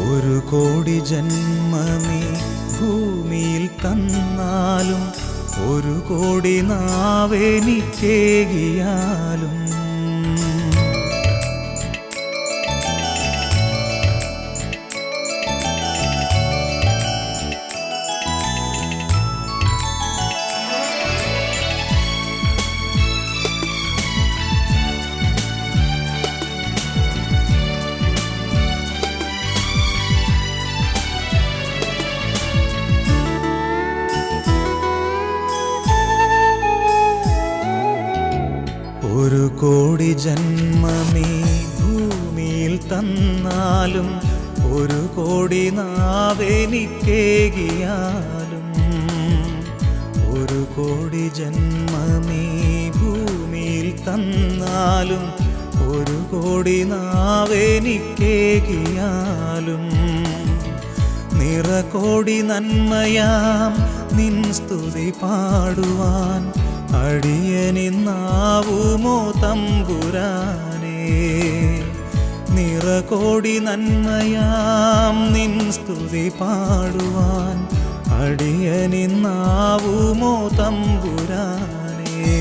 ഒരു കോടി ജന്മമേ ഭൂമിയിൽ തന്നാലും, ഒരു കോടി നാവെനിക്കേകിയാലും, ഒരു കോടി ജന്മമേ ഭൂമിയിൽ തന്നാലും, ഒരു കോടി നാവെനിക്കേകിയാലും, ഒരു കോടി ജന്മമേ ഭൂമിയിൽ തന്നാലും, ഒരു കോടി നാവെനിക്കേകിയാലും, നിറകോടി നന്മയാം നിൻ സ്തുതി പാടുവാൻ അടിയനിന്നാവുമോ തമ്പുരാനേ. നിറകോടി നന്മയാം നിൻ സ്തുതി പാടുവാൻ അടിയനിന്നാവുമോ തമ്പുരാനേ.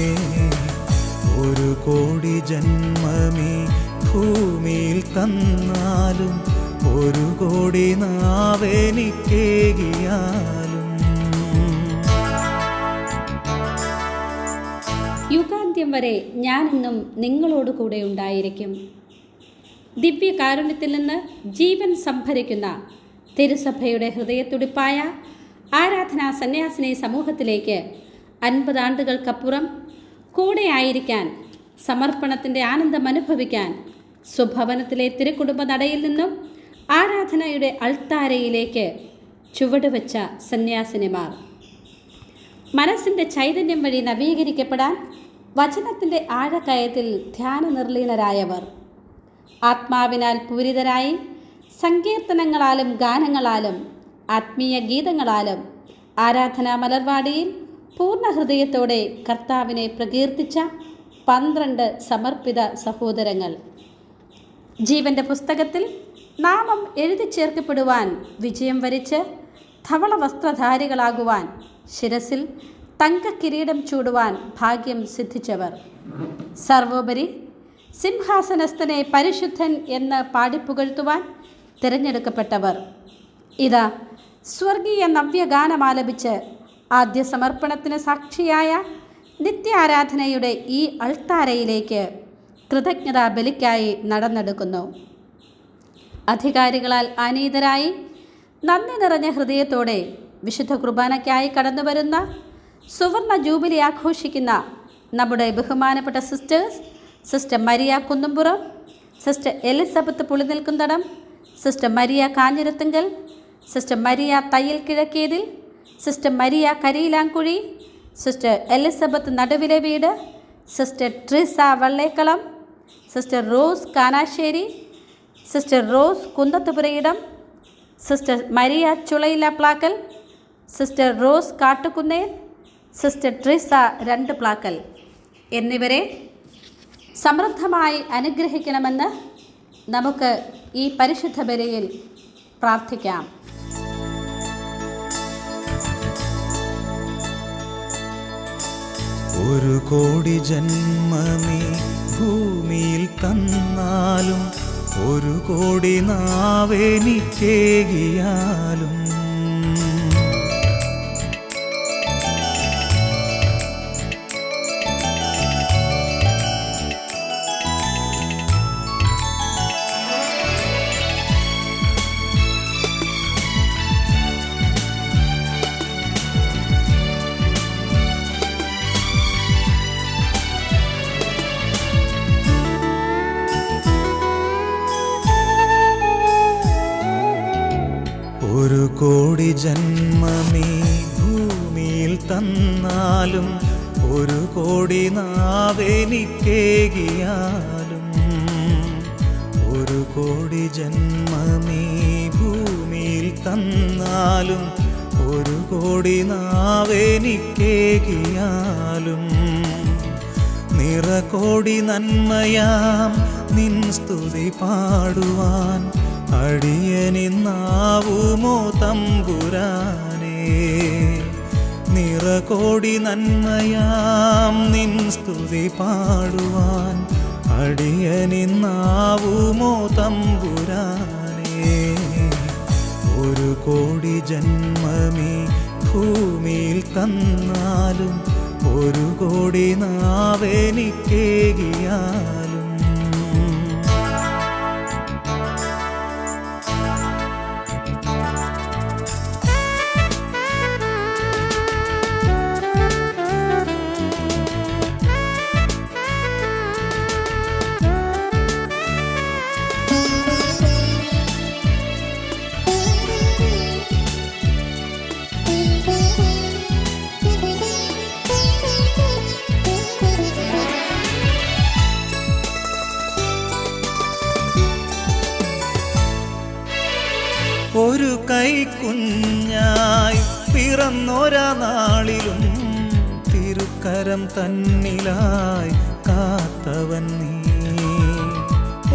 ഒരു കോടി ജന്മമേ ഭൂമിയിൽ തന്നാലും, ഒരു കോടി നാവെനിക്കേകിയാലും. യുഗാന്ത്യം വരെ ഞാനെന്നും നിങ്ങളോട് കൂടെ ഉണ്ടായിരിക്കും. ദിവ്യകാരുണ്യത്തിൽ നിന്ന് ജീവൻ സംഭരിക്കുന്ന തിരുസഭയുടെ ഹൃദയത്തുടിപ്പായ ആരാധനാ സന്യാസിനി സമൂഹത്തിലേക്ക് 50 ആണ്ടുകൾക്കപ്പുറം കൂടെയായിരിക്കാൻ, സമർപ്പണത്തിൻ്റെ ആനന്ദം അനുഭവിക്കാൻ സ്വഭവനത്തിലെ തിരുക്കുടുംബ നടയിൽ നിന്നും ആരാധനയുടെ അൾത്താരയിലേക്ക് ചുവടുവെച്ച സന്യാസിനിമാർ, മനസ്സിൻ്റെ ചൈതന്യം വഴി നവീകരിക്കപ്പെടാൻ വചനത്തിൻ്റെ ആഴക്കയത്തിൽ ധ്യാനനിർലീനരായവർ, ആത്മാവിനാൽ പൂരിതരായി സങ്കീർത്തനങ്ങളാലും ഗാനങ്ങളാലും ആത്മീയ ഗീതങ്ങളാലും ആരാധനാ മലർവാടിയിൽ പൂർണ്ണ ഹൃദയത്തോടെ കർത്താവിനെ പ്രകീർത്തിച്ച 12 സമർപ്പിത സഹോദരങ്ങൾ. ജീവൻ്റെ പുസ്തകത്തിൽ നാമം എഴുതി ചേർക്കപ്പെടുവാൻ വിജയം വരിച്ച് ധവള വസ്ത്രധാരികളാകുവാൻ, ശിരസിൽ തങ്കക്കിരീടം ചൂടുവാൻ ഭാഗ്യം സിദ്ധിച്ചവർ, സർവോപരി സിംഹാസനസ്ഥനെ പരിശുദ്ധൻ എന്ന് പാടിപ്പുകഴ്ത്തുവാൻ തിരഞ്ഞെടുക്കപ്പെട്ടവർ. ഇതാ സ്വർഗീയ നവ്യഗാനമാലപിച്ച് ആദ്യ സമർപ്പണത്തിന് സാക്ഷിയായ നിത്യാരാധനയുടെ ഈ അൾത്താരയിലേക്ക് കൃതജ്ഞതാ ബലിക്കായി നടന്നെടുക്കുന്നു. അധികാരികളാൽ ആനീതരായി നന്ദി നിറഞ്ഞ ഹൃദയത്തോടെ വിശുദ്ധ കുർബാനയ്ക്കായി കടന്നു വരുന്ന, സുവർണ ജൂബിലി ആഘോഷിക്കുന്ന നമ്മുടെ ബഹുമാനപ്പെട്ട sisters, sister Maria Kunnumpuram, sister Elizabeth Pulinilkunthadam, sister Maria Kanjirathunkal, sister Maria Thayyal Kizhakkethil, sister Maria Kariyilankuzhi, sister Elizabeth Naduvile Veedu, sister Trisa Vallekkalam, sister Rose Kanasseri, sister Rose Kunnathupurayidam, sister Maria Chulayilaplackal, sister Rose Kattukunnel, sister Trisa 2 Plackal എന്നിവരെ സമൃദ്ധമായി അനുഗ്രഹിക്കണമെന്ന് നമുക്ക് ഈ പരിശുദ്ധ ബലിയിൽ പ്രാർത്ഥിക്കാം. ഒരു കോടി ജന്മമേ ഭൂമിയിൽ തന്നാലും, ഒരു കോടി നാവെനിക്കേകിയാലും, ഒരു കോടി ജന്മമേ ഭൂമിയിൽ തന്നാലും, ഒരു കോടി നാവെനിക്കേകിയാലും, ഒരു കോടി ജന്മമേ ഭൂമിയിൽ തന്നാലും, ഒരു കോടി നാവെനിക്കേകിയാലും, നിറകോടി നന്മയാം നിൻ സ്തുതി പാടുവാൻ അടിയനിന്നാവുമോ തമ്പുരാനേ, നിറകോടി നന്മയാം നിൻ സ്തുതി പാടുവാൻ അടിയനിന്നാവുമോ തമ്പുരാനേ. ഒരു കോടി ജന്മമീ ഭൂമിയിൽ തന്നാലും ഒരു കോടി നാവെനിക്കേകിയാലും ഒരു കൈക്കുഞ്ഞായി പിറന്നൊരാ നാളിലും തിരുക്കരം തന്നിലായി കാത്തവൻ നീ.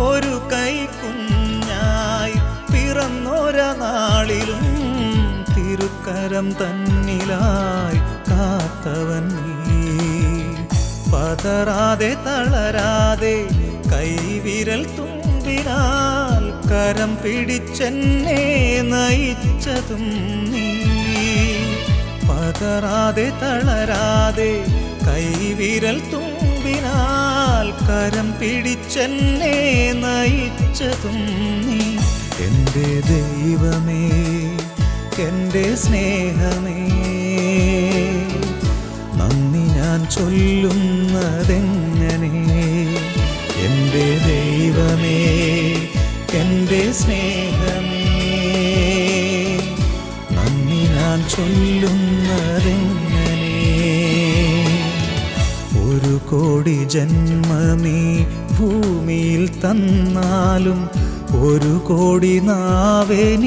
ഒരു കൈക്കുഞ്ഞായി പിറന്നൊരാ നാളിലും തിരുക്കരം തന്നിലായി കാത്തവൻ നീ. പതറാതെ തളരാതെ കൈവിരൽ തുമ്പിനാൽ കരം പിടിച്ചെന്നെ നയിച്ചതും നീ. പതറാതെ തളരാതെ കൈവിരൽ തുമ്പിനാൽ കരം പിടിച്ചെന്നെ നയിച്ചതും നീ. എൻ്റെ ദൈവമേ, എൻ്റെ സ്നേഹമേ, നന്ദി ഞാൻ ചൊല്ലുന്നതെങ്ങനെ. എൻ്റെ ദൈവമേ, എൻ്റെ സ്നേഹമേ, നന്ദി ഞാൻ ചൊല്ലുന്നതെങ്ങനെ. ഒരു കോടി ജന്മമീ ഭൂമിയിൽ തന്നാലും ഒരു കോടി നാവെനിക്കേകിയാലും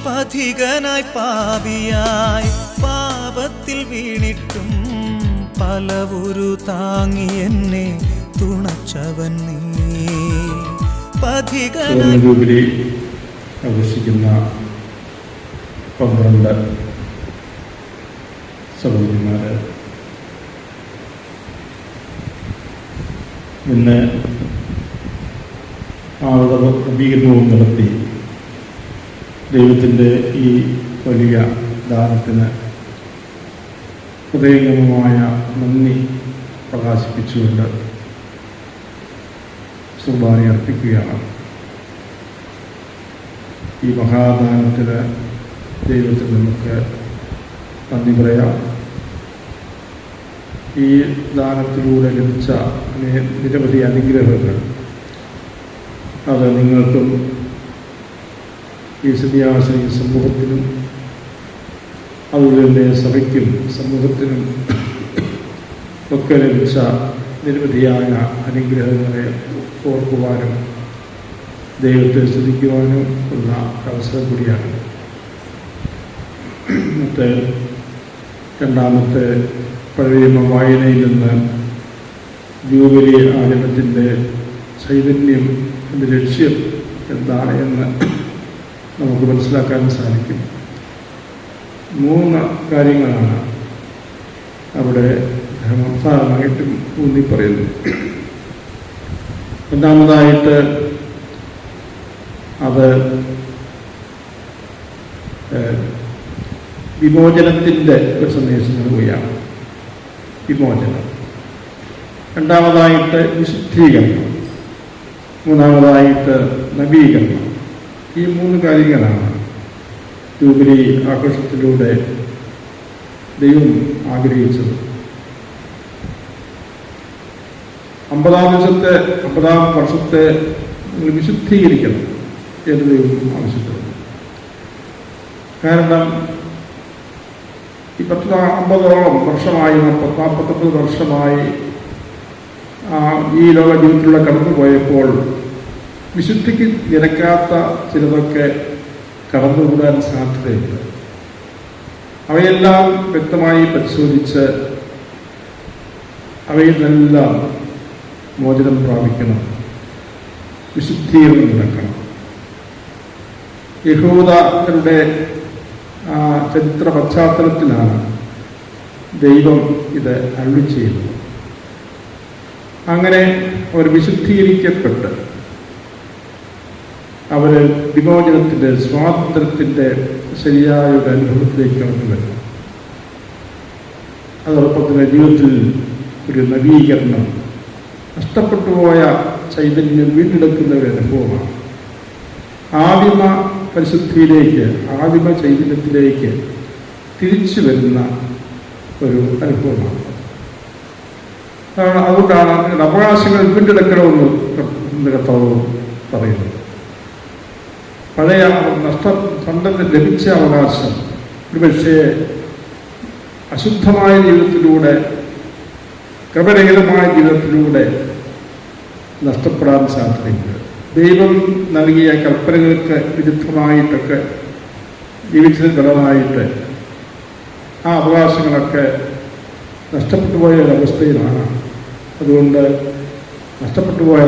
പഥികനായി പാപിയായി പാപത്തിൽ വീണിട്ടും പലവുരു താങ്ങി എന്നെ തുണച്ചവൻ നീ. പഥികനായി ആഘോഷിക്കുന്ന 12 സഹോദരിമാര് ഇന്ന് ആളുടെ ക്രമീകരണവും നടത്തി ദൈവത്തിൻ്റെ ഈ വലിയ ദാനത്തിന് ഹൃദയംഗമമായ നന്ദി പ്രകാശിപ്പിച്ചുകൊണ്ട് കുർബാന അർപ്പിക്കുകയാണ്. ഈ മഹാദാനത്തിന് ദൈവത്തിന് നമുക്ക് നന്ദി പറയാം. ഈ ദാനത്തിലൂടെ ലഭിച്ച നിരവധി അനുഗ്രഹങ്ങൾ അത് നിങ്ങൾക്കും ഈ സന്യാസി സമൂഹത്തിനും അതുപോലെ തന്നെ സഭയ്ക്കും സമൂഹത്തിനും ഒക്കെ ലഭിച്ച നിരവധിയായ അനുഗ്രഹങ്ങളെ ഓർക്കുവാനും ദൈവത്തെ സ്തുതിക്കുവാനും ഉള്ള അവസരം കൂടിയാണ്. ഇന്നത്തെ രണ്ടാമത്തെ പഴയ വായനയിൽ നിന്ന് ജൂബിലി ആചരണത്തിൻ്റെ ചൈതന്യം, എൻ്റെ ലക്ഷ്യം എന്താണ് എന്ന് നമുക്ക് മനസ്സിലാക്കാൻ സാധിക്കും. 3 കാര്യങ്ങളാണ് അവിടെ പ്രധാനമായിട്ടും ഊന്നി പറയുന്നു. ഒന്നാമതായിട്ട് അത് വിമോചനത്തിൻ്റെ ഒരു സന്ദേശം നൽകുകയാണ്. വിമോചനം. രണ്ടാമതായിട്ട് വിശുദ്ധീകരണം. മൂന്നാമതായിട്ട് നവീകരണം. ഈ 3 കാര്യങ്ങളാണ് ജൂബിലി ആഘോഷത്തിലൂടെ ദൈവം ആഗ്രഹിച്ചത്. 50 വർഷത്തെ നിങ്ങൾ വിശുദ്ധീകരിക്കണം എന്ന് ദൈവം ആവശ്യപ്പെടുന്നു. കാരണം ഈ 50ഓളം വർഷമായി 49 വർഷമായി ഈ ലോക ജീവിതത്തിലൂടെ കടന്നുപോയപ്പോൾ വിശുദ്ധിക്ക് നിരക്കാത്ത ചിലതൊക്കെ കടന്നുകൂടാൻ സാധ്യതയുണ്ട്. അവയെല്ലാം വ്യക്തമായി പരിശോധിച്ച് അവയിൽ നിന്നെല്ലാം മോചനം പ്രാപിക്കണം, വിശുദ്ധീകരണം നടക്കണം. യഹൂദരുടെ ചരിത്ര പശ്ചാത്തലത്തിലാണ് ദൈവം ഇത് അരുളി ചെയ്യുന്നത്. അങ്ങനെ അവർ വിശുദ്ധീകരിക്കപ്പെട്ട് അവർ വിമോചനത്തിൻ്റെ, സ്വാതന്ത്ര്യത്തിൻ്റെ ശരിയായ ഒരു അനുഭവത്തിലേക്ക് കടന്നു വരണം. അതോടൊപ്പം തന്നെ ജീവിതത്തിൽ ഒരു നവീകരണം, നഷ്ടപ്പെട്ടുപോയ ചൈതന്യം വീണ്ടെടുക്കുന്ന ഒരു അനുഭവമാണ്. ആദിമ പരിശുദ്ധിയിലേക്ക്, ആദിമ ചൈതന്യത്തിലേക്ക് തിരിച്ചു വരുന്ന ഒരു അനുഭവമാണ്. അതുകൊണ്ടാണ് അവകാശങ്ങൾ വീണ്ടെടുക്കണമെന്ന് കർത്താവ് പറയുന്നത്. പഴയ പണ്ടെന്ന് ലഭിച്ച അവകാശം ഒരുപക്ഷേ അശുദ്ധമായ ജീവിതത്തിലൂടെ, ക്രമരഹിതമായ ജീവിതത്തിലൂടെ നഷ്ടപ്പെടാൻ സാധ്യതയുണ്ട്. ദൈവം നൽകിയ കൽപ്പനകൾക്ക് വിരുദ്ധമായിട്ടൊക്കെ ജീവിച്ചതിന് ഫലമായിട്ട് ആ അവകാശങ്ങളൊക്കെ നഷ്ടപ്പെട്ടു പോയ ഒരവസ്ഥയിലാണ്. അതുകൊണ്ട് നഷ്ടപ്പെട്ടു പോയ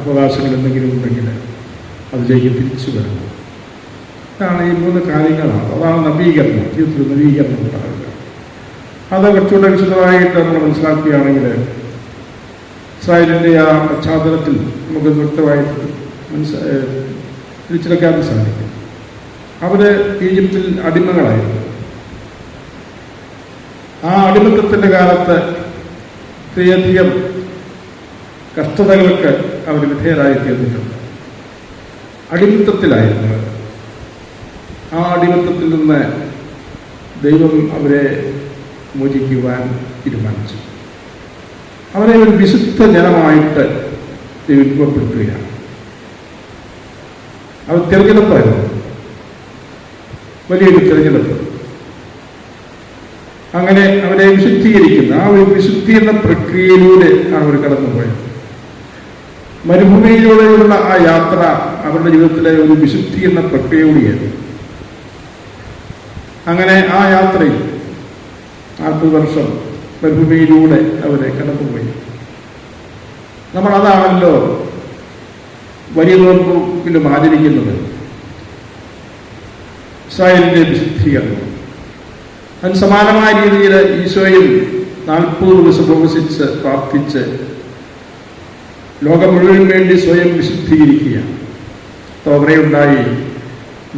അവകാശങ്ങൾ എന്തെങ്കിലും ഉണ്ടെങ്കിൽ അതിലേക്ക് തിരിച്ചു വരണം. ഇതാണ് ഈ 3 കാര്യങ്ങളാണ്. അതാണ് നവീകരണം, ജീവിതത്തിൽ നവീകരണം ഉണ്ടാകുക. അത് കുറച്ചുകൂടെ വിശദമായിട്ട് നമ്മൾ മനസ്സിലാക്കുകയാണെങ്കിൽ ഇസ്രായേലിൻ്റെ ആ പശ്ചാത്തലത്തിൽ നമുക്ക് വ്യക്തമായിട്ട് തിരിച്ചെടുക്കാൻ സാധിക്കും. അവർ ഈജിപ്തിൽ അടിമകളായിരുന്നു. ആ അടിമത്തത്തിൻ്റെ കാലത്ത് ഒത്തിരിയധികം കഷ്ടതകൾക്ക് അവർ വിധേയരായി തീർന്നിട്ടുണ്ട്. അടിമത്തത്തിലായിരുന്നു. ആ അടിമത്തത്തിൽ നിന്ന് ദൈവം അവരെ മോചിക്കുവാൻ തീരുമാനിച്ചു. അവരെ ഒരു വിശുദ്ധ ജനമായിട്ട് ദൈവം രൂപപ്പെടുത്തുകയാണ്. അവർ തിരഞ്ഞെടുപ്പായിരുന്നു, വലിയൊരു തിരഞ്ഞെടുപ്പ്. അങ്ങനെ അവരെ വിശുദ്ധീകരിക്കുന്ന ആ ഒരു വിശുദ്ധീകരണ പ്രക്രിയയിലൂടെ അവർ കടന്നുപോയത്. മരുഭൂമിയിലൂടെയുള്ള ആ യാത്ര അവരുടെ ജീവിതത്തിലെ ഒരു വിശുദ്ധീകരണ പ്രക്രിയയോടെയായിരുന്നു. അങ്ങനെ ആ യാത്രയിൽ 40 വർഷം മരുഭൂമിയിലൂടെ അവരെ കടന്നുപോയി. നമ്മളതാണല്ലോ വലിയ നോമ്പിലും ആചരിക്കുന്നത്, ഇസ്രായേലിൻ്റെ വിശുദ്ധീകരണം. അതിന് സമാനമായ രീതിയിൽ ഈശോയും 40 ദിവസം ഉപവസിച്ച് പ്രാർത്ഥിച്ച് ലോകം മുഴുവൻ വേണ്ടി സ്വയം വിശുദ്ധീകരിക്കുകയാണ്. തോവറയുണ്ടായി,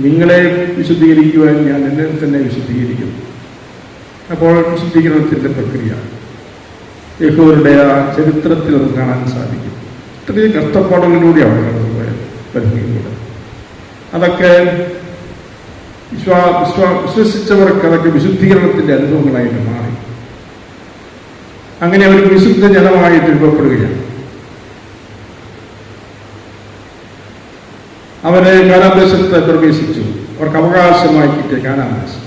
നിങ്ങളെ വിശുദ്ധീകരിക്കുവാൻ ഞാൻ എന്നെ തന്നെ വിശുദ്ധീകരിക്കുന്നു. അപ്പോൾ വിശുദ്ധീകരണത്തിൻ്റെ പ്രക്രിയ യഹൂദരുടെ ആ ചരിത്രത്തിൽ അത് കാണാൻ സാധിക്കും. ഇത്രയും കഷ്ടപ്പാടുകളിലൂടെയാണ് കടന്നുപോയത് പരിധിയിലൂടെ. അതൊക്കെ വിശ്വസിച്ചവർക്ക് അതൊക്കെ വിശുദ്ധീകരണത്തിൻ്റെ അനുഭവങ്ങളായിട്ട് മാറി. അങ്ങനെ അവർ വിശുദ്ധ ജനമായിട്ട് രൂപപ്പെടുകയാണ്. അവരെ കാനാദേശത്ത് പ്രവേശിച്ചു. അവർക്ക് അവകാശമായി കിട്ടിയ കാനാദേശം,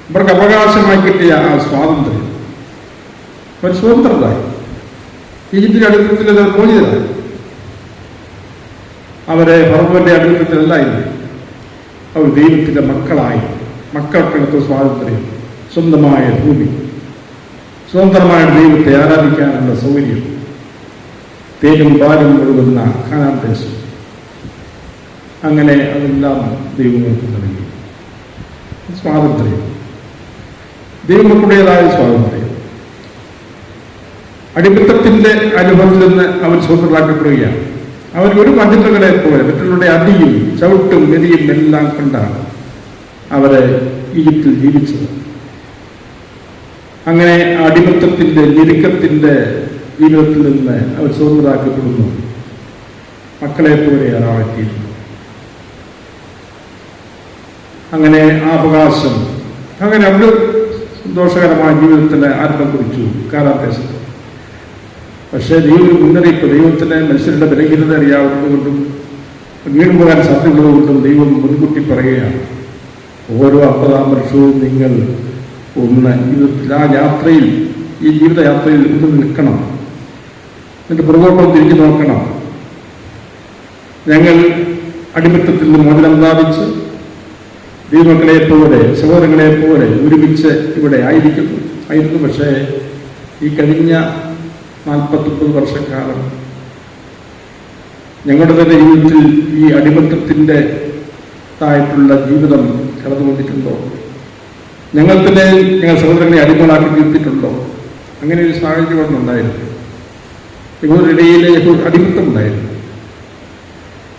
അവർക്ക് അവകാശമായി കിട്ടിയ ആ സ്വാതന്ത്ര്യം, അവർ സ്വതന്ത്രരായി. ഈജിപ്തിന്റെ അടിമത്തത്തിൽ അവർ മോചിതരായി. അവരെ ഫറവോന്റെ അടിമത്തത്തിലല്ലായിരുന്നു. അവർ ദൈവത്തിന്റെ മക്കളായി. മക്കൾക്കെടുത്ത സ്വാതന്ത്ര്യം, സ്വന്തമായ ഭൂമി, സ്വതന്ത്രമായ ദൈവത്തെ ആരാധിക്കാനുള്ള സൗകര്യം, തേനും പാലും ഒഴുകുന്ന കാനാൻ ദേശം. അങ്ങനെ അതെല്ലാം ദൈവങ്ങൾക്ക് നൽകി. സ്വാതന്ത്ര്യം, ദൈവങ്ങളുടേതായ സ്വാതന്ത്ര്യം. അടിമത്തത്തിന്റെ അനുഭവത്തിൽ നിന്ന് അവർ സ്വതന്ത്രരാക്കപ്പെടുകയാണ്. അവർ ഒരു പഞ്ചങ്ങളെ പോലെ മറ്റുള്ളവരുടെ അടിയും ചവിട്ടും മെതിയും എല്ലാം കൊണ്ടാണ് അവരെ ഈജിപ്തിൽ ജീവിച്ചത്. അങ്ങനെ അടിമത്തത്തിന്റെ ഞെരുക്കത്തിന്റെ ജീവിതത്തിൽ നിന്ന് അവർ സ്വതന്ത്രരാക്കപ്പെടുന്നു. മക്കളെ പോലെ ആറാഴ്ത്തിയിരുന്നു. അങ്ങനെ ആ അവകാശം, അങ്ങനെ അവർ സന്തോഷകരമായ ജീവിതത്തിന് ആരംഭം കുറിച്ചു കാനാൻ ദേശത്ത്. പക്ഷേ ദൈവം ഒരു മുന്നറിയിപ്പ്, ദൈവത്തിന് മനുഷ്യരുടെ ബലഹീനത അറിയാവുന്നതുകൊണ്ടും വീണു പോകാൻ സാധ്യതയുള്ളതുകൊണ്ടും ദൈവം മുൻകൂട്ടി പറയുകയാണ്, ഓരോ 50-ാം വർഷവും നിങ്ങൾ ഒന്ന് ആ യാത്രയിൽ, ഈ ജീവിതയാത്രയിൽ ഒന്ന് നിൽക്കണം, എന്നിട്ട് പുറകോട്ടം തിരിഞ്ഞു നോക്കണം. ഞങ്ങൾ അടിമത്തത്തിൽ നിന്ന് മോചനം പ്രാപിച്ച് ദൈവമക്കളെ പോലെ, സഹോദരങ്ങളെ പോലെ ഒരുമിച്ച് ഇവിടെ ആയിരുന്നു. പക്ഷേ ഈ കഴിഞ്ഞ 49 വർഷക്കാലം ഞങ്ങളുടെ തന്നെ ജീവിതത്തിൽ ഈ അടിമത്തത്തിൻ്റെതായിട്ടുള്ള ജീവിതം കടന്നുകൊണ്ടിട്ടുണ്ടോ? ഞങ്ങൾ തന്നെ ഞങ്ങൾ സഹോദരങ്ങളെ അടിമകളാക്കി തീർത്തിട്ടുണ്ടോ? അങ്ങനെ ഒരു സാഹചര്യം ഉണ്ടായിരുന്നു. യഹൂദരുടെയിലെ അടിമത്തം ഉണ്ടായിരുന്നു.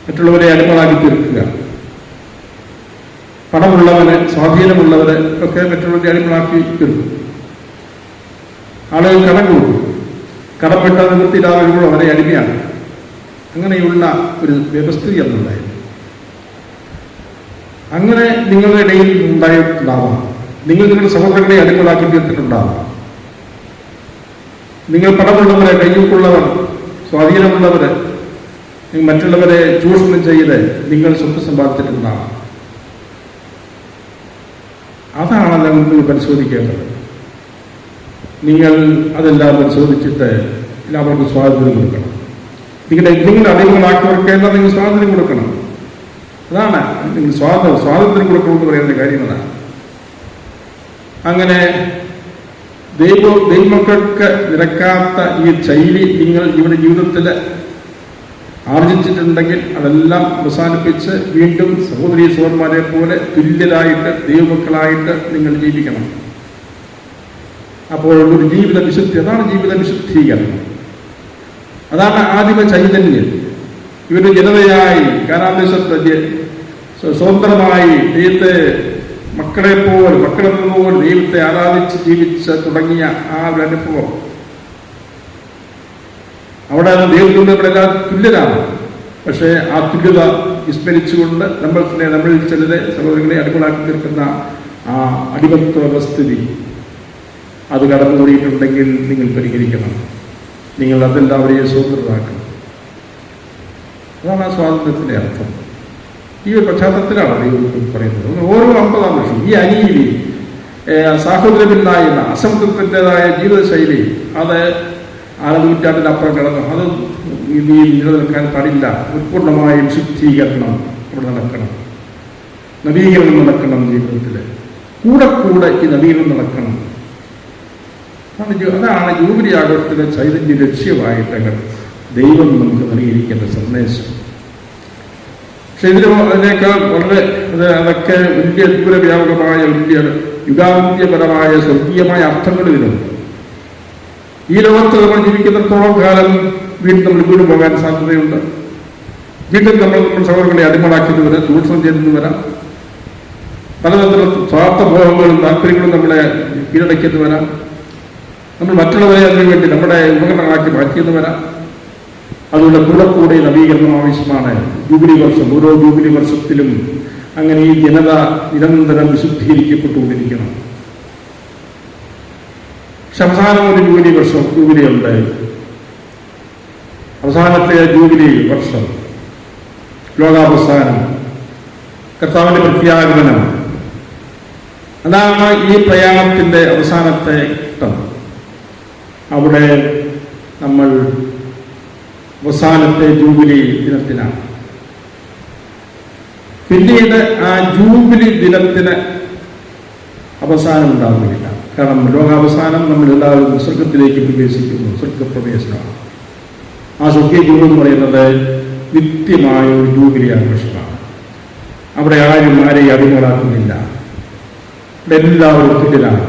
മറ്റുള്ളവരെ അടിമകളാക്കി തീർക്കുക, പണമുള്ളവന്, സ്വാധീനമുള്ളവരെ ഒക്കെ മറ്റുള്ളവരെ അടിമകളാക്കി തീർക്കും. ആളുകൾ കടം കൊടുക്കും, കടപ്പെട്ട നിവൃത്തിയില്ലാതെ അവരെ അടിമയാണ്. അങ്ങനെയുള്ള ഒരു വ്യവസ്ഥിതി അന്നുണ്ടായിരുന്നു. അങ്ങനെ നിങ്ങളുടെ ഇടയിൽ ഉണ്ടായിട്ടുണ്ടാവാം. നിങ്ങൾ നിങ്ങളുടെ സഹോദരങ്ങളെ അടിമകളാക്കി തീർത്തിട്ടുണ്ടാവാം. നിങ്ങൾ പണമുള്ളവരെ, കയ്യൂക്കുള്ളവർ, സ്വാധീനമുള്ളവരെ, മറ്റുള്ളവരെ ചൂഷണം ചെയ്ത് നിങ്ങൾ സ്വത്ത് സമ്പാദിച്ചിട്ടുണ്ടാവാം. അതാണ് നമുക്ക് പരിശോധിക്കേണ്ടത്. നിങ്ങൾ അതെല്ലാം പരിശോധിച്ചിട്ട് എല്ലാവർക്കും സ്വാതന്ത്ര്യം കൊടുക്കണം. നിങ്ങളുടെ അടിമകളാക്കിയവർക്കെല്ലാം നിങ്ങൾ സ്വാതന്ത്ര്യം കൊടുക്കണം. അതാണ് നിങ്ങൾ സ്വാതന്ത്ര്യം കൊടുക്കണമെന്ന് പറയുന്ന കാര്യം. അതാണ് അങ്ങനെ ദൈവമക്കൾക്ക് നിരക്കാത്ത ഈ ശൈലി നിങ്ങൾ ഇവിടെ ജീവിതത്തിൽ ആർജിച്ചിട്ടുണ്ടെങ്കിൽ അതെല്ലാം അവസാനിപ്പിച്ച് വീണ്ടും സഹോദരീ സഹോദരന്മാരെ പോലെ തുല്യരായിട്ട് ദൈവമക്കളായിട്ട് നിങ്ങൾ ജീവിക്കണം. അപ്പോൾ ഒരു ജീവിത വിശുദ്ധി, അതാണ് ജീവിത വിശുദ്ധീകരണം. അതാണ് ആദിമ ചൈതന്യം. ഇവരുടെ ജനതയായി കാനാദേശത്ത് സ്വതന്ത്രമായി ദൈവത്തെ മക്കളെപ്പോലെ ദൈവത്തെ ആരാധിച്ച് ജീവിച്ച് തുടങ്ങിയ ആ ഒരു അനുഭവം, അവിടെ ദൈവത്തിലൂടെ നമ്മളെല്ലാം തുല്യരാണ്. പക്ഷേ ആ തുല്യത വിസ്മരിച്ചുകൊണ്ട് നമ്മളിൽ ചിലരെ സഹോദരങ്ങളെ അടിമകളാക്കി തീർക്കുന്ന ആ അടിമത്വ വ്യവസ്ഥിതി അത് കടന്നുകൂടിയിട്ടുണ്ടെങ്കിൽ നിങ്ങൾ പരിഹരിക്കണം. നിങ്ങൾ അതെല്ലാവരെയും സ്വതന്ത്രരാക്കണം. അതാണ് ആ സ്വാതന്ത്ര്യത്തിൻ്റെ അർത്ഥം. ഈ ഒരു പശ്ചാത്തലത്തിലാണ് ദൈവം പറയുന്നത്. ഓരോ 50-ാം വർഷം ഈ അനീതി, സാഹോദര്യമില്ലായ്മ, അസമത്വത്തിൻ്റെതായ ജീവിതശൈലി അത് 6 നൂറ്റാണ്ടിനപ്പുറം കിടന്നു. അത് ഇനി നിലനിൽക്കാൻ പാടില്ല. പൂർണ്ണമായും ശുദ്ധീകരണം അവിടെ നടക്കണം, നവീകരണം നടക്കണം. ജീവിതത്തിൽ കൂടെ ഈ നവീകരണം നടക്കണം. അതാണ് ജൂബിലി ആഘോഷത്തിലെ ചൈതന്യ ലക്ഷ്യമായിട്ട് ദൈവം നമുക്ക് നൽകിയിരിക്കേണ്ട സന്ദേശം. പക്ഷെ അതിനേക്കാൾ വളരെ അതൊക്കെ വലിയ ദൂരവ്യാപകമായ, വലിയ യുഗാന്ത്യപരമായ സ്വർഗീയമായ അർത്ഥങ്ങൾ ഇതിനുണ്ട്. ഈ ലോകത്ത് നമ്മൾ ജീവിക്കുന്നിടത്തോളം കാലം വീണ്ടും നമ്മൾ വീട് പോകാൻ സാധ്യതയുണ്ട്. വീണ്ടും നമ്മൾ സഹോദരങ്ങളെ അടിമകളാക്കിയെന്ന് വരാം, ചൂഷണം ചെയ്തെന്ന് വരാം. പലതരത്തിലുള്ള സ്വാർത്ഥബോധങ്ങളും താല്പര്യങ്ങളും നമ്മളെ കീഴടക്കിയെന്ന് വരാം. നമ്മൾ മറ്റുള്ളവരെ അതിനു വേണ്ടി നമ്മുടെ ഉപകരണങ്ങളാക്കി മാറ്റിയെന്ന് വരാം. അതുകൊണ്ട് കൂടെ നവീകരണം ആവശ്യമാണ്. ജൂബിലി വർഷം, ഓരോ ജൂബിലി വർഷത്തിലും അങ്ങനെ ഈ ജനത നിരന്തരം വിശുദ്ധീകരിക്കപ്പെട്ടുകൊണ്ടിരിക്കണം. പക്ഷെ അവസാനം ഒരു ജൂബിലി ഉണ്ട്. അവസാനത്തെ ജൂബിലി വർഷം, ലോകാവസാനം, കർത്താവിന്റെ പ്രത്യാഗമനം, അതാണ് ഈ പ്രയാണത്തിന്റെ അവസാനത്തെ ഘട്ടം. അവിടെ നമ്മൾ അവസാനത്തെ ജൂബിലി ദിനത്തിലാണ്. പിന്നീട് ആ ജൂബിലി ദിനത്തിന് അവസാനം ഉണ്ടാകുന്നില്ല. കാരണം ലോകാവസാനം നമ്മൾ എല്ലാവരും സ്വർഗത്തിലേക്ക് പ്രവേശിക്കുന്നു. സ്വർഗപ്രവേശനമാണ്. ആ സ്വർഗീയ ജീവിതം എന്ന് പറയുന്നത് നിത്യമായ ഒരു ജൂബിലി ആഘോഷമാണ്. അവിടെ ആരെയും അടിമകളാക്കുന്നില്ല. അവിടെ എല്ലാവരും തുല്യരാണ്.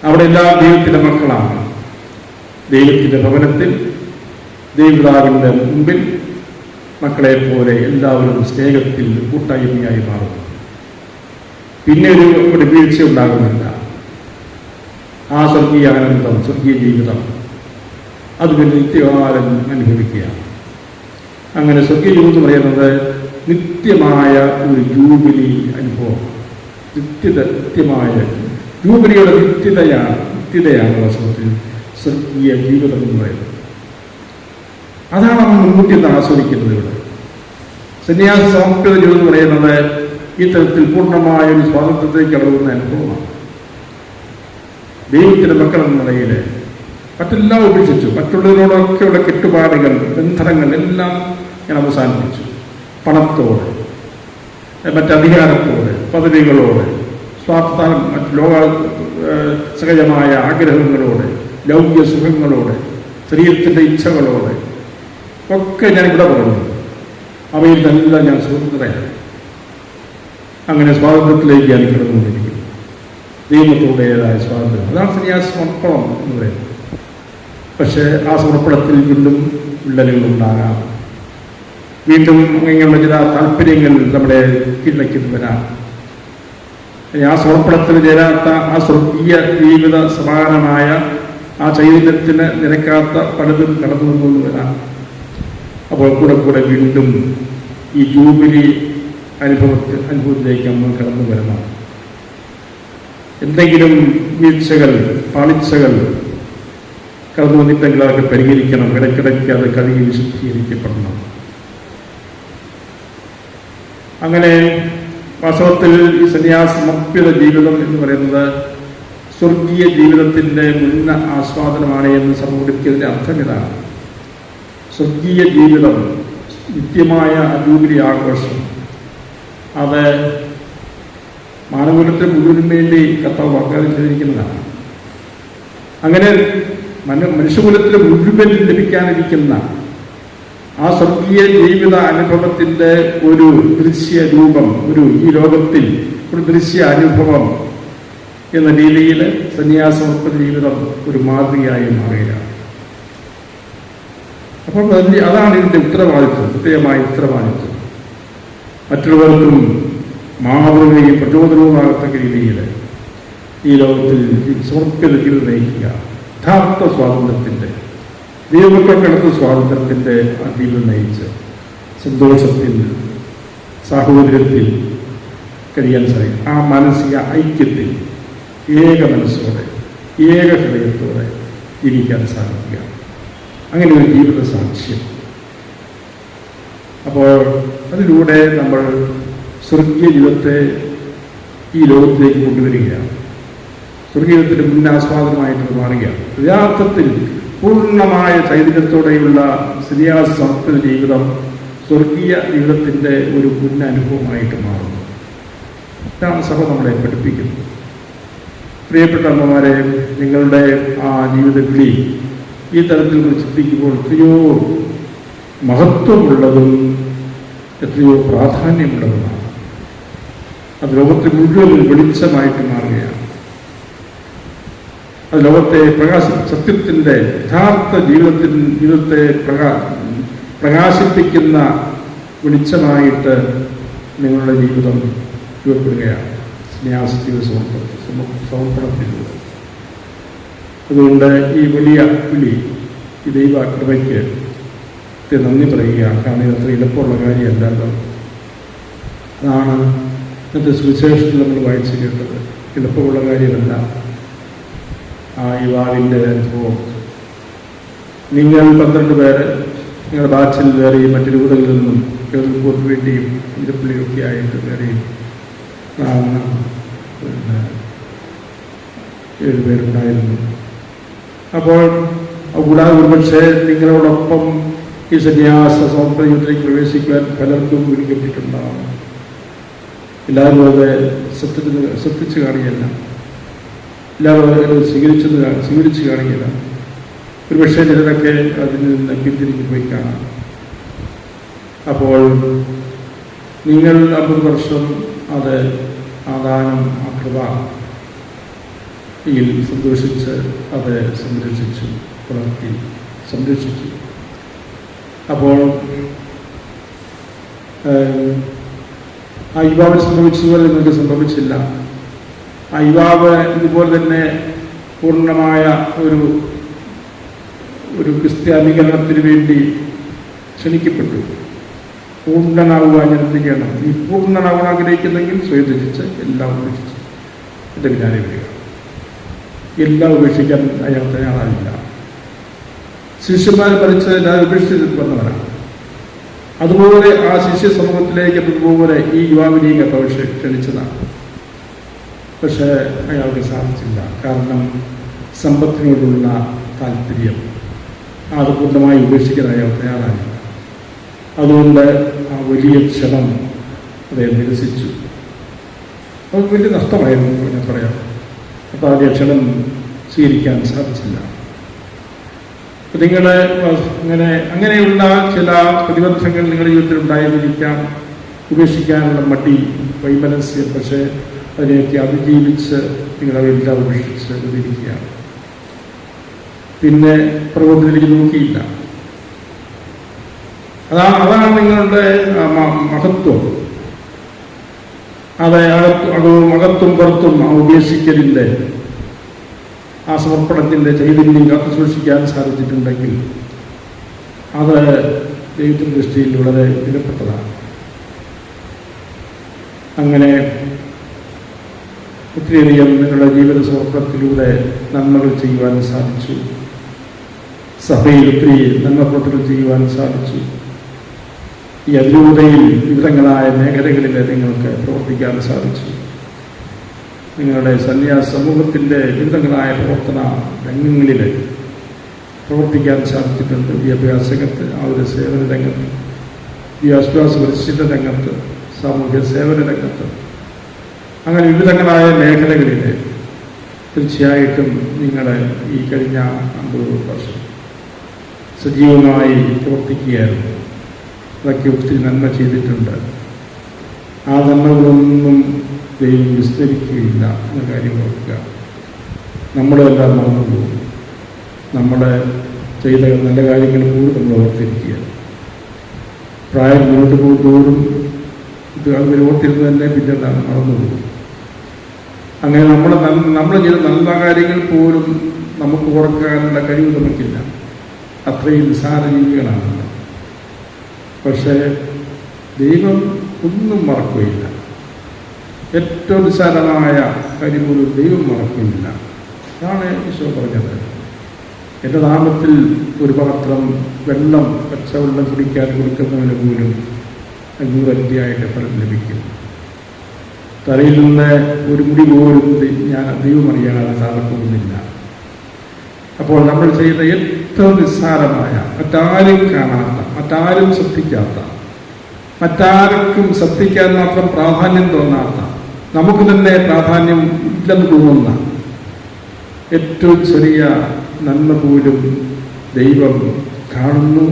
അവിടെ എല്ലാ ദൈവത്തിൻ്റെ മക്കളാണ്. ദൈവത്തിൻ്റെ ഭവനത്തിൽ ദൈവപിതാവിൻ്റെ മുമ്പിൽ മക്കളെ പോലെ എല്ലാവരും സ്നേഹത്തിൽ കൂട്ടായ്മയായി മാറുന്നു. പിന്നെ ഒരു വീഴ്ച ഉണ്ടാകുന്നില്ല. ആ സ്വർഗീയ ആനന്ദം, സ്വർഗീയ ജീവിതം അത് പിന്നെ നിത്യകാലം അനുഭവിക്കുകയാണ്. അങ്ങനെ സ്വർഗീയ ജീവിതം എന്ന് പറയുന്നത് നിത്യമായ ഒരു ജൂബിലി അനുഭവം. നിത്യമായ ജൂബിലിയുടെ നിത്യതയാണ് വാസ്തവത്തിൽ സ്വർഗീയ ജീവിതം എന്ന് പറയുന്നത്. അതാണ് നമ്മൾ മുൻകൂട്ടി നിന്ന് ആസ്വദിക്കുന്നത്. ഇവിടെ സന്യാസ സമർപ്പിത ജീവിതം എന്ന് പറയുന്നത് ഈ തരത്തിൽ പൂർണ്ണമായ ഒരു സ്വാതന്ത്ര്യത്തിലേക്ക് കടക്കുന്ന അനുഭവമാണ്. ദൈവത്തിൻ്റെ മക്കൾ എന്ന നിലയിൽ മറ്റെല്ലാം ഉപേക്ഷിച്ചു. മറ്റുള്ളവരോടൊക്കെയുള്ള കെട്ടുപാടുകൾ, ബന്ധനങ്ങൾ എല്ലാം ഞാൻ അവസാനിപ്പിച്ചു. പണത്തോട്, മറ്റധികാരത്തോട്, പദവികളോട്, സ്വാർത്ഥ മറ്റ് ലോക സഹജമായ ആഗ്രഹങ്ങളോട്, ലൗകിക സുഖങ്ങളോട്, ശരീരത്തിൻ്റെ ഇച്ഛകളോട് ഒക്കെ ഞാനിവിടെ പറഞ്ഞു. അവയിൽ നിന്നെല്ലാം ഞാൻ സ്വതന്ത്രയാണ്. അങ്ങനെ സ്വാതന്ത്ര്യത്തിലേക്ക് ഞാൻ കിടന്നുകൊണ്ടിരിക്കുന്നു. ദൈവത്തോടേതായ സ്വാതന്ത്ര്യം, അതാണ് സന്യാസ സമർപ്പണം എന്ന് പറയുന്നത്. പക്ഷേ ആ സമർപ്പണത്തിൽ വീണ്ടും വിള്ളലുകളുണ്ടാകാം. വീണ്ടും അങ്ങനെയുള്ള ചില താല്പര്യങ്ങൾ നമ്മുടെ കീഴിലേക്ക് വരാം. ആ സമർപ്പണത്തിന് ചേരാത്ത ആ സ്വർഗീയ ജീവിത സമാനമായ ആ ചൈതന്യത്തിന് നിരക്കാത്ത പലതും കടന്നു വന്നു വരാം. അപ്പോൾ കൂടെ വീണ്ടും ഈ ജൂബിലി അനുഭവത്തിലേക്ക് നമ്മൾ കടന്നു വരണം. എന്തെങ്കിലും വീഴ്ചകൾ, പാളിച്ചകൾ കടന്നു വന്നിട്ടെങ്കിൽ അതൊക്കെ പരിഹരിക്കണം. ഇടയ്ക്കിടയ്ക്ക് അത് കഴുകി വിശുദ്ധീകരിക്കപ്പെടണം. അങ്ങനെ വാസ്തവത്തിൽ ഈ സന്യാസമർപ്പിത ജീവിതം എന്ന് പറയുന്നത് സ്വർഗീയ ജീവിതത്തിൻ്റെ മുന്ന ആസ്വാദനമാണ് എന്ന് സമൂഹത്തിൻ്റെ അർത്ഥം ഇതാണ്. സ്വർഗീയ ജീവിതം, നിത്യമായ ജൂബിലി ആഘോഷം, അത് മാനവകുലത്തിന് മുഴുവനും വേണ്ടി കർത്താവ് വാഗ്ദാനം ചെയ്തിരിക്കുന്നതാണ്. അങ്ങനെ മനുഷ്യകുലത്തിന് മുഴുവൻ ലഭിക്കാനിരിക്കുന്ന ആ സ്വർഗീയ ജീവിത അനുഭവത്തിൻ്റെ ഒരു ദൃശ്യ രൂപം, ഈ ലോകത്തിൽ ഒരു ദൃശ്യ അനുഭവം എന്ന രീതിയിൽ സന്യാസമർപ്പിത ജീവിതം ഒരു മാതൃകയായി മാറുകയാണ്. അപ്പോൾ അതാണ് ഇതിൻ്റെ ഉത്തരവാദിത്വം, പ്രത്യേകമായ ഉത്തരവാദിത്വം. മറ്റുള്ളവർക്കും മാതൃകയും പ്രചോദനവുമാകത്തക്ക രീതിയിൽ ഈ ലോകത്തിൽ സമർപ്പിത ജീവിതം നയിക്കുക. യഥാർത്ഥ സ്വാതന്ത്ര്യത്തിൻ്റെ, ദൈവമക്കൾക്കടുത്ത സ്വാതന്ത്ര്യത്തിൻ്റെ ആ ജീവിതം നയിച്ച് സന്തോഷത്തിൽ, സാഹോദര്യത്തിൽ കഴിയാൻ സാധിക്കും. ആ മാനസിക ഐക്യത്തിൽ ഏക മനസ്സോടെ, ഏക ഹൃദയത്തോടെ ജീവിക്കാൻ സാധിക്കുക. അങ്ങനെ ഒരു ജീവിത സാക്ഷ്യം. അപ്പോൾ അതിലൂടെ നമ്മൾ സ്വർഗീയ ജീവിതത്തെ ഈ ലോകത്തിലേക്ക് കൊണ്ടുവരികയാണ്. സ്വർഗീയത്തിൻ്റെ മുന്നാസ്വാദനമായിട്ട് മാറുകയാണ്. യഥാർത്ഥത്തിൽ പൂർണ്ണമായ ചൈതന്യത്തോടെയുള്ള സന്യാസ സമർപ്പിത ജീവിതം സ്വർഗീയ ജീവിതത്തിൻ്റെ ഒരു മുന്നനുഭവമായിട്ട് മാറുന്നു. ഇതാണ് സഭ നമ്മളെ പഠിപ്പിക്കുന്നത്. പ്രിയപ്പെട്ട അമ്മമാരെ, നിങ്ങളുടെ ആ ജീവിത വിളി ഈ തരത്തിൽ ചിന്തിക്കുമ്പോൾ എത്രയോ മഹത്വമുള്ളതും എത്രയോ പ്രാധാന്യമുള്ളതുമാണ്. അത് ലോകത്തെ മുഴുവൻ വെളിച്ചമായിട്ട് മാറുകയാണ്. അത് ലോകത്തെ സത്യത്തിൻ്റെ യഥാർത്ഥ ജീവിതത്തെ പ്രകാശിപ്പിക്കുന്ന വെളിച്ചമായിട്ട് നിങ്ങളുടെ ജീവിതം രൂപപ്പെടുകയാണ് സന്യാസ ജീവിത സമർപ്പണത്തിലൂടെ. അതുകൊണ്ട് ഈ വലിയ വിളി, ഈ ദൈവ കൃപയ്ക്ക് നന്ദി പറയുകയാണ്. കാരണം ഇത് അത്ര എളുപ്പമുള്ള കാര്യമല്ലല്ലോ. അതാണ് ഇന്നത്തെ സുവിശേഷത്തിൽ നമ്മൾ വായിച്ചു കേട്ടത്. എളുപ്പമുള്ള കാര്യമല്ല ആ യുവാവിൻ്റെ അനുഭവം. നിങ്ങൾ 12 പേര് നിങ്ങളുടെ ബാച്ചിൽ വേറെയും മറ്റു രൂപതകളിൽ നിന്നും കേൾക്കൂർക്ക് വേണ്ടിയും ഇരപ്പള്ളിയൊക്കെ ആയിട്ട് വേറെയും 7 പേരുണ്ടായിരുന്നു. അപ്പോൾ കൂടാതെ ഒരുപക്ഷെ നിങ്ങളോടൊപ്പം ഈ സന്യാസ സമർപ്പണത്തിലേക്ക് പ്രവേശിക്കുവാൻ പലർക്കും വിളിക്കപ്പെട്ടിട്ടുണ്ടാകും. എല്ലാവരും അത് ശ്രദ്ധിച്ചു കാണുകയല്ല, എല്ലാവരും സ്വീകരിച്ചു കാണുകയില്ല. ഒരുപക്ഷെ ചിലരൊക്കെ അതിൽ നിന്ന് പിന്തിരിഞ്ഞു പോയി കാണാം. അപ്പോൾ നിങ്ങൾ 50 വർഷം അത് ആ ദാനം, ആ കൃപ യിൽ സന്തോഷിച്ച് അത് സംരക്ഷിച്ചു, വളർത്തി സംരക്ഷിച്ചു. അപ്പോൾ ആ യുവാവിന് സംഭവിച്ചതുപോലെ നിങ്ങൾക്ക് സംഭവിച്ചില്ല. ആ യുവാവ് ഇതുപോലെ തന്നെ പൂർണ്ണമായ ഒരു ക്രിസ്ത്യാനികരണത്തിന് വേണ്ടി ക്ഷണിക്കപ്പെട്ടു. പൂർണ്ണനാവുക ഞാൻ എന്ത് ചെയ്യണം? ഈ പൂർണ്ണനാവാൻ ആഗ്രഹിക്കുന്നെങ്കിൽ സ്വയംതിരിച്ച് എല്ലാം ഉപേക്ഷിച്ച് എൻ്റെ പിന്നാലെ വരിക. എല്ലാം ഉപേക്ഷിക്കാൻ അയാൾ തയ്യാറാവില്ല. ശിഷ്യന്മാർ പഠിച്ചതിന് ഉപേക്ഷിച്ചിട്ട് വന്നവരാണ്. അതുപോലെ ആ ശിഷ്യ സമൂഹത്തിലേക്ക് എത്തുന്നതുപോലെ ഈ യുവാവിനെയും കർത്താവ് ക്ഷണിച്ചതാണ്. പക്ഷേ അയാൾക്ക് സാധിച്ചില്ല. കാരണം സമ്പത്തിനോടുള്ള താല്പര്യം അത് പൂർണ്ണമായി ഉപേക്ഷിക്കാൻ അയാൾ തയ്യാറായില്ല. അതുകൊണ്ട് ആ വലിയ ക്ഷണം അദ്ദേഹം നിരസിച്ചു. അത് വലിയ നഷ്ടമായിരുന്നു ഞാൻ പറയാം. അപ്പോൾ ആ ക്ഷണം സ്വീകരിക്കാൻ സാധിച്ചില്ല. നിങ്ങൾ അങ്ങനെയുള്ള ചില പ്രതിബന്ധങ്ങൾ നിങ്ങളുടെ ജീവിതത്തിൽ ഉണ്ടായിരിക്കാം. ഉപേക്ഷിക്കാനുള്ള മടി, വൈമനസ്യം. പക്ഷേ അതിനെയൊക്കെ അതിജീവിച്ച് നിങ്ങളവയെല്ലാം ഉപേക്ഷിച്ച് ഇരിക്കുകയാണ്. പിന്നെ പ്രകൃതിയിലേക്ക് നോക്കിയില്ല. അതാണ് നിങ്ങളുടെ മഹത്വം. അത് അകത്തും പുറത്തും ആ ഉപേക്ഷിക്കലിൻ്റെ, ആ സമർപ്പണത്തിൻ്റെ ചൈതന്യം കാത്തു സൂക്ഷിക്കാൻ സാധിച്ചിട്ടുണ്ടെങ്കിൽ അത് ദൈവത്തിൻ്റെ ദൃഷ്ടിയിൽ വളരെ വിലപ്പെട്ടതാണ്. അങ്ങനെ ഒത്തിരിയധികം നിങ്ങളുടെ ജീവിത സമർപ്പണത്തിലൂടെ നന്മകൾ ചെയ്യുവാൻ സാധിച്ചു. സഭയിൽ ഒത്തിരി നന്മപ്രവർത്തനം ചെയ്യുവാൻ സാധിച്ചു. ഈ അതിരൂപതയിൽ വിവിധങ്ങളായ മേഖലകളിൽ നിങ്ങൾക്ക് പ്രവർത്തിക്കാൻ സാധിച്ചു. നിങ്ങളുടെ സന്യാസ സമൂഹത്തിൻ്റെ വിവിധങ്ങളായ പ്രവർത്തന രംഗങ്ങളിൽ പ്രവർത്തിക്കാൻ സാധിച്ചിട്ടുണ്ട്. വിദ്യാഭ്യാസ രംഗത്ത്, ആ ഒരു സേവന രംഗത്ത്, വിദ്യാഭ്യാസ പരിശീലന രംഗത്ത്, സാമൂഹ്യ സേവന രംഗത്ത്, അങ്ങനെ വിവിധങ്ങളായ മേഖലകളിൽ തീർച്ചയായിട്ടും നിങ്ങൾ ഈ കഴിഞ്ഞ 50 വർഷം സജീവമായി പ്രവർത്തിക്കുകയായിരുന്നു. അതൊക്കെ ഒത്തിരി നന്മ ചെയ്തിട്ടുണ്ട്. ആ നന്മകളൊന്നും ദൈവം വിസ്തരിക്കുകയില്ല എന്ന കാര്യം ഓർക്കുക. നമ്മളെല്ലാം മറന്നു പോകും. നമ്മുടെ ചെയ്ത നല്ല കാര്യങ്ങൾ പോലും നമ്മൾ ഓർത്തിരിക്കുക. പ്രായം മുന്നോട്ട് പോകുന്നതോറും ഇത് അവർ ഓർത്തിരുന്ന് തന്നെ പിന്നെ മറന്നു പോകും. അങ്ങനെ നമ്മൾ ചെയ്ത നല്ല കാര്യങ്ങൾ പോലും നമുക്ക് ഓർക്കാനുള്ള കഴിവ് നമുക്കില്ല. അത്രയും നിസ്സാര ജീവികളാണ്. പക്ഷേ ദൈവം ഒന്നും മറക്കുകയില്ല. ഏറ്റവും നിസ്സാരമായ കാര്യം പോലും ദൈവം മറക്കുകയില്ല. അതാണ് ഈശോ പറഞ്ഞത്. എൻ്റെ നാമത്തിൽ ഒരു പാത്രം വെള്ളം, പച്ചവെള്ളം കുടിക്കാൻ കൊടുക്കുന്നവന് പോലും 500 ഇരട്ടിയായിട്ട് ഫലം ലഭിക്കും. തലയിൽ നിന്ന് ഒരു മുടി പോലും ദൈവം അറിയാതെ താഴെപ്പോകുന്നില്ല. അപ്പോൾ നമ്മൾ ചെയ്ത ഏറ്റവും നിസ്സാരമായ, മറ്റാരും കാണാത്ത, മറ്റാരും ശ്രദ്ധിക്കാത്ത, മറ്റാർക്കും ശ്രദ്ധിക്കാൻ മാത്രം പ്രാധാന്യം തോന്നാത്ത, നമുക്ക് തന്നെ പ്രാധാന്യം ഇല്ലെന്ന് തോന്നുന്ന ഏറ്റവും ചെറിയ നന്മ പോലും ദൈവം കാണുന്നു,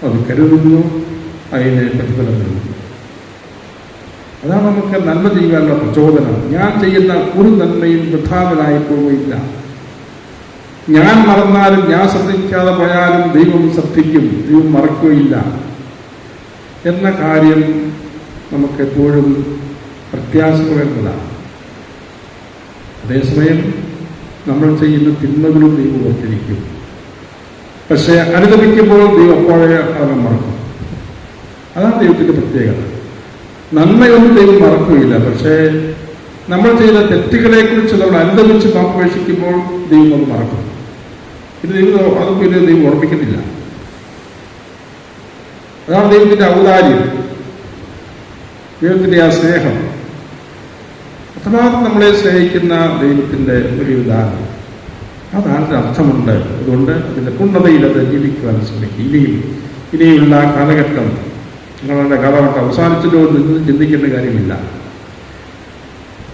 അത് കരുതുന്നു, അതിന് പ്രതിഫലം നൽകുന്നു. അതാണ് നമുക്ക് നന്മ ചെയ്യാനുള്ള പ്രചോദനം. ഞാൻ ചെയ്യുന്ന ഒരു നന്മയും വൃഥാവിലായി പോവുകയില്ല. ഞാൻ മറന്നാലും, ഞാൻ ശ്രദ്ധിക്കാതെ പോയാലും ദൈവം ശ്രദ്ധിക്കും, ദൈവം മറക്കുകയില്ല എന്ന കാര്യം നമുക്കെപ്പോഴും പ്രത്യാശ പകരുന്നതാണ്. അതേസമയം നമ്മൾ ചെയ്യുന്ന തിന്മകളും ദൈവം ഓർത്തിരിക്കും. പക്ഷേ അനുദപിക്കുമ്പോൾ ദൈവം അപ്പോഴേ ഫലം മറക്കും. അതാണ് ദൈവത്തിൻ്റെ പ്രത്യേകത. നന്മയൊന്നും ദൈവം മറക്കുകയില്ല. പക്ഷേ നമ്മൾ ചെയ്ത തെറ്റുകളെക്കുറിച്ച് നമ്മൾ അനുദപിച്ച് മാപ്പപേക്ഷിക്കുമ്പോൾ ദൈവം അത് മറക്കും. ഇത് അതൊക്കെ ദൈവം ഓർമ്മിക്കുന്നില്ല. അതാണ് ദൈവത്തിൻ്റെ ഔദാര്യം, ദൈവത്തിൻ്റെ ആ സ്നേഹം. അത്രമാത്രം നമ്മളെ സ്നേഹിക്കുന്ന ദൈവത്തിൻ്റെ ഒരു ഉദാഹരണം. അതാണ് അർത്ഥമുണ്ട്. അതുകൊണ്ട് അതിൻ്റെ പൂർണ്ണതയിൽ അത് ജീവിക്കുവാൻ ശ്രമിക്കും. ഇനിയുള്ള കാലഘട്ടം, നിങ്ങളുടെ കാലഘട്ടം അവസാനിച്ചല്ലോ എന്ന് ചിന്തിക്കേണ്ട കാര്യമില്ല.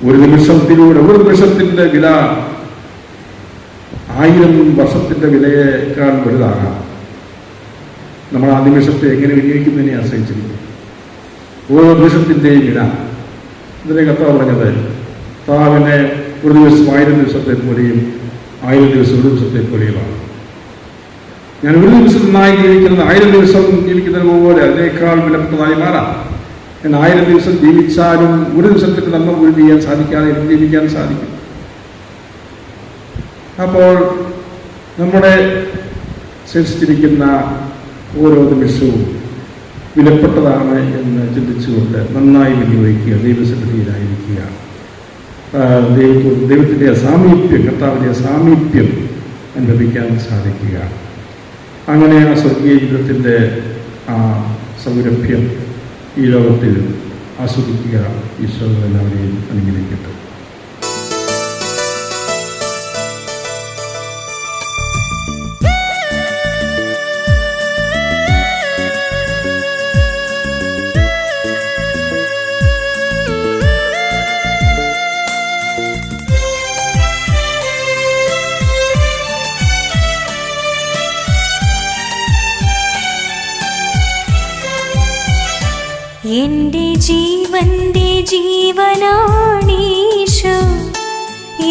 ഒരു നിമിഷത്തിൻ്റെ വില 1000 വർഷത്തിൻ്റെ വിലയേക്കാൾ വലുതാകാം. നമ്മൾ ആ നിമിഷത്തെ എങ്ങനെ വിനിയോഗിക്കുന്നതിനെ ആശ്രയിച്ചിരിക്കും. ഓരോ നിമിഷത്തിൻ്റെയും വില. ഇതിനെ കർത്താവ് പറഞ്ഞത്, കർത്താവിനെ ഒരു ദിവസം 1000 ദിവസത്തെ പോലെയും 1000 ദിവസം ഒരു ദിവസത്തെ പോലെയുമാണ്. ഞാൻ ഒരു ദിവസം നന്നായി ജീവിക്കുന്നത് 1000 ദിവസം ജീവിക്കുന്നത് പോലെ അതിനേക്കാൾ വിലപ്പെട്ടതായി മാറാം. ഞാൻ 1000 ദിവസം ജീവിച്ചാലും ഒരു ദിവസത്തിൽ നന്മ പോലും ചെയ്യാൻ സാധിക്കാതെ എനിക്ക് ജീവിക്കാൻ സാധിക്കും. അപ്പോൾ നമ്മുടെ ശേഷിച്ചിരിക്കുന്ന ഓരോ നിമിഷവും വിലപ്പെട്ടതാണ് എന്ന് ചിന്തിച്ചുകൊണ്ട് നന്നായി വിനിയോഗിക്കുക, ദൈവസന്നിധിയിലായിരിക്കുക, ദൈവത്തിൻ്റെ സാമീപ്യം, കർത്താവിൻ്റെ സാമീപ്യം അനുഭവിക്കാൻ സാധിക്കുക. അങ്ങനെ ആ സ്വർഗീയ ജീവിതത്തിൻ്റെ ആ സൗരഭ്യം ഈ ലോകത്തിൽ ആസ്വദിക്കുക. ഈശോ എല്ലാവരെയും അനുഗ്രഹിക്കട്ടെ. എൻ്റെ ജീവന്റെ ജീവനാണീശോ,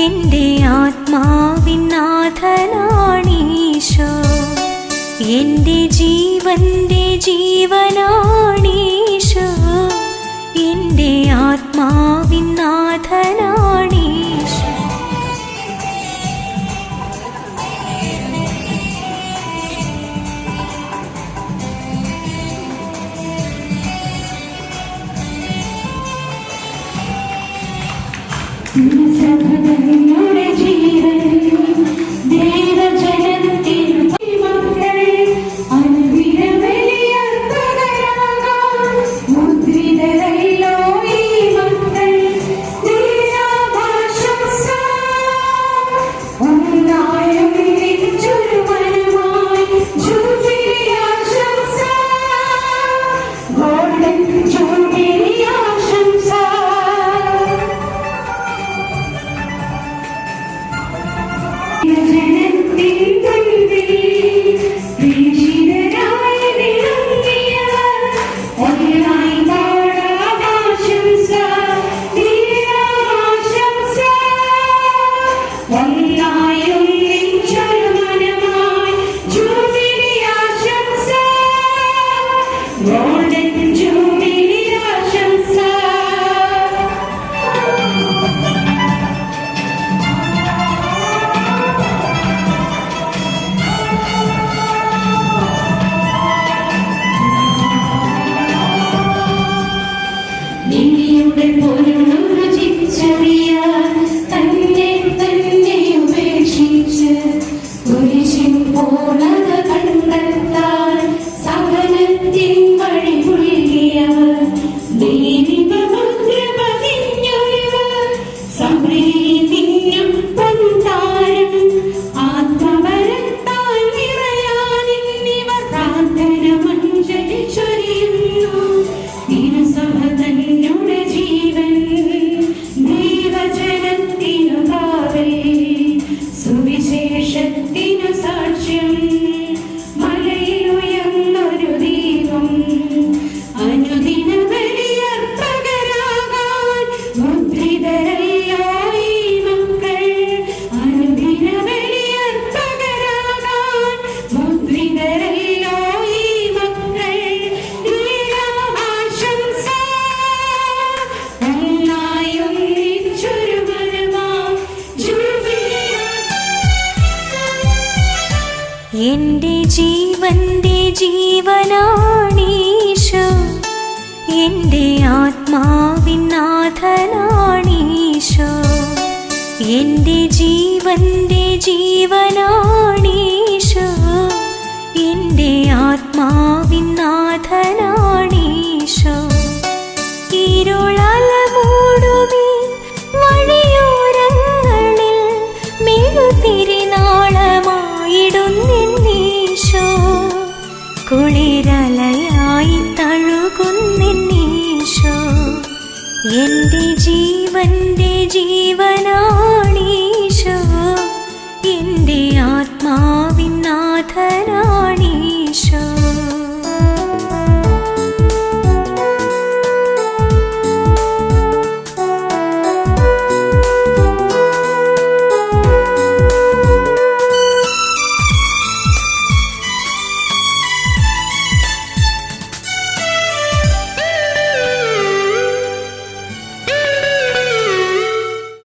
എൻ്റെ ആത്മാവിൻ നാഥനാണീശോ. എൻ്റെ ജീവന്റെ ജീവനാണീശോ, എൻ്റെ ആത്മാവിൻ നാഥനാണീശോ. സഹോദരങ്ങളുടെ ജീവൻ ദൈവജനത്തിൻ മക്കൾ അനുദിനബലിയർപ്പകരാകാൻ മുദ്രിതരല്ലോ ഈ മക്കൾ. ദൈവാഭാശംസ ഒന്നായും നിച്ചൊരു വനമായി ജൂബിലി ആശംസ, ഗോൾഡൻ ജൂബിലി ആശംസ. ജനത്തിൻ മുൻപിൽ പ്രേക്ഷിതരായി വിളങ്ങിയവർ ഒന്നായി പാടാം ആശംസ, ദൈവാശംസ. ഒന്നായി ഒന്നിച്ചൊരു മനമായി ജൂബിലി ആശംസ, ഗോൾഡൻ ജൂബിലി ആശംസ. നിന്നിയുടെ പൊരുളു രുചിച്ചറിയാൻ തന്നെ തന്നെ ഉപേക്ഷിച്ച് കുരിശിൻ പൂർണ്ണത കണ്ടെത്താൻ സഹനത്തിൻ വഴി പുൽകിയവർ, ദൈവികമുദ്ര പതിഞ്ഞൊരുവർ, സംപ്രീതിക്കും പൊൻതാരം ആത്മബലത്താൽ നിറയാനിന്നിവർ പ്രാർത്ഥന മഞ്ജരി ചൊരിയുന്നു. തിരുസഭതന്നുടെ ജീവൻ ദൈവജനത്തിനു കാവൽ, സുവിശേഷത്തിനു സാക്ഷ്യം മലയിലുയർന്നൊരു ദീപം. അനുദിന ബലിയർപ്പകരാകാൻ മുദ്രിതരല്ലോ ഈ മക്കൾ. അനുദിന ബലിയർപ്പകരാകാൻ മുദ്രിതരല്ലോ ഈ മക്കൾ. ദൈവാശംസ ഒന്നായി ഒന്നിച്ചൊരു വനമാം ജൂബിലി. എൻ്റെ ജീവന്റെ ജീവനാണീശോ, എൻ്റെ ആത്മാവിൻ നാഥനാണീശോ. എൻ്റെ ജീവന്റെ ജീവനാണീശോ, എൻ്റെ ആത്മാവിൻ നാഥനാണീശോ. ഇരുളല മൂടുമീ വഴിയോരങ്ങളിൽ മെഴുതിരിനാളമായിടുന്നീശോ, കുളിരലയായി തഴുകുന്നീശോ. എൻ്റെ ജീവന്റെ ജീവനാണീശോ, എൻ്റെ ആത്മാവിൻ നാഥനാണീശോ.